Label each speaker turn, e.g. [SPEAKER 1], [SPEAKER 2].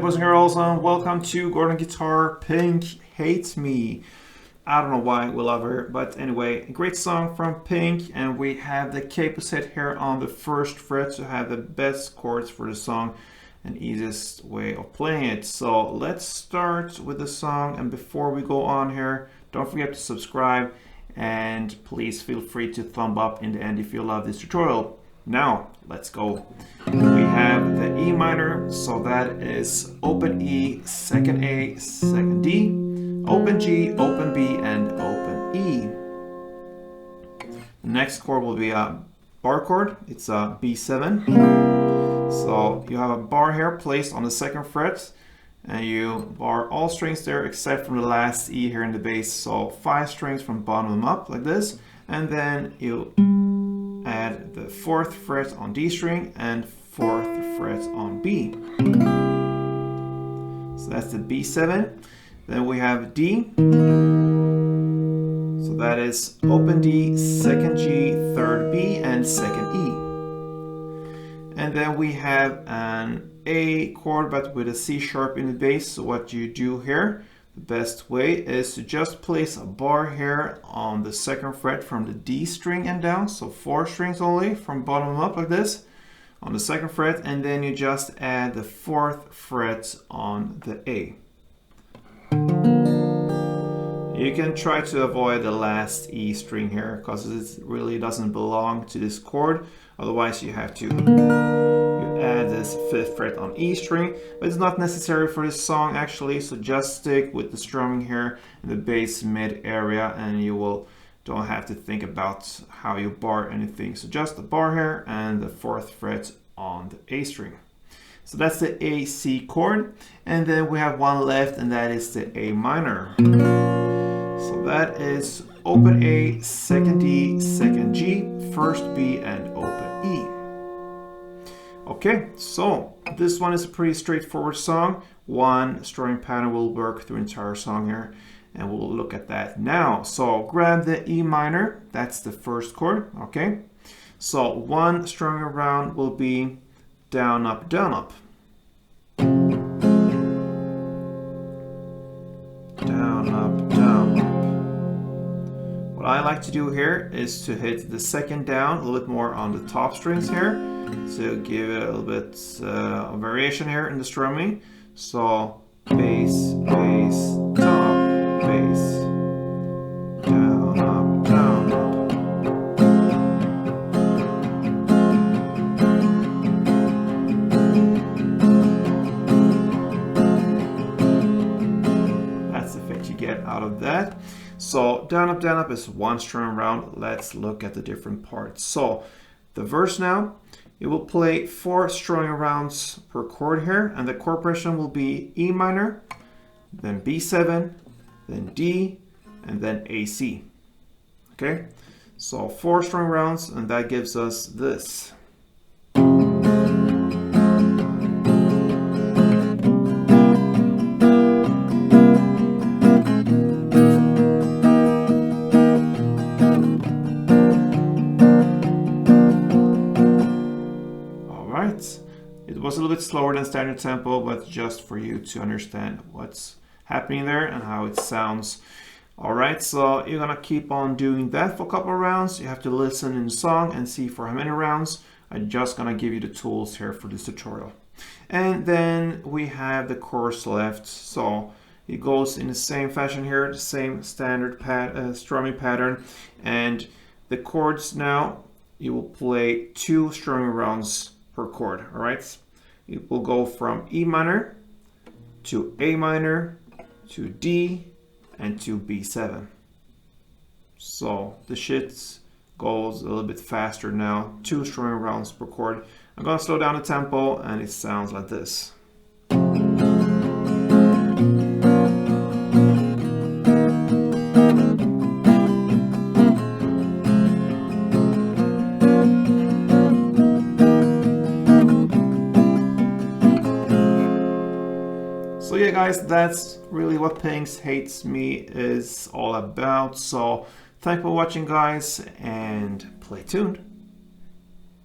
[SPEAKER 1] boys and girls, and welcome to Gordon Guitar. Pink Hates Me. I don't know why we love her, but anyway, great song from Pink, and we have the capo set here on the first fret to have the best chords for the song and easiest way of playing it. So let's start with the song, and before we go on here, don't forget to subscribe, and please feel free to thumb up in the end if you love this tutorial. Now, let's go. We have the E minor, so that is open E, second A, second D, open G, open B, and open E. The next chord will be a bar chord. It's a B7. So you have a bar here placed on the second fret, and you bar all strings there except from the last E here in the bass. So 5 strings from bottom up like this, and then you add the 4th fret on D string and 4th fret on B. So that's the B7. Then we have D. So that is open D, second G, third B, and second E. And then we have an A chord but with a C sharp in the bass. So what you do here, the best way is to just place a bar here on the second fret from the D string and down, so 4 strings only from bottom up like this on the second fret, and then you just add the 4th fret on the A. You can try to avoid the last E string here because it really doesn't belong to this chord, otherwise you have to add this 5th fret on E string, but it's not necessary for this song actually, so just stick with the strumming here in the bass mid area and you don't have to think about how you bar anything. So just the bar here and the 4th fret on the A string. So that's the A C chord, and then we have one left, and that is the A minor. So that is open A, second D, second G, first B, and open E. Okay, so this one is a pretty straightforward song. One strumming pattern will work through the entire song here, and we'll look at that now. So grab the E minor, that's the first chord, okay? So one strumming around will be down, up, down, up. Down, up, down, up. What I like to do here is to hit the second down a little bit more on the top strings here, to give it a little bit of variation here in the strumming. So bass, bass, top, bass, down, up, down, up. That's the effect you get out of that. So down, up is one strum around. Let's look at the different parts. So the verse now, you will play 4 strumming rounds per chord here, and the chord progression will be E minor, then B7, then D, and then AC. Okay, so 4 strumming rounds, and that gives us this. It was a little bit slower than standard tempo, but just for you to understand what's happening there and how it sounds. Alright, so you're gonna keep on doing that for a couple of rounds. You have to listen in the song and see for how many rounds. I'm just gonna give you the tools here for this tutorial. And then we have the chorus left. So it goes in the same fashion here, the same standard strumming pattern. And the chords now, you will play 2 strumming rounds per chord, all right? It will go from E minor to A minor to D and to B7. So the shit goes a little bit faster now, 2 strumming rounds per chord. I'm gonna slow down the tempo and it sounds like this. So yeah guys, that's really what Pink Hates Me is all about. So thanks for watching guys, and play tuned.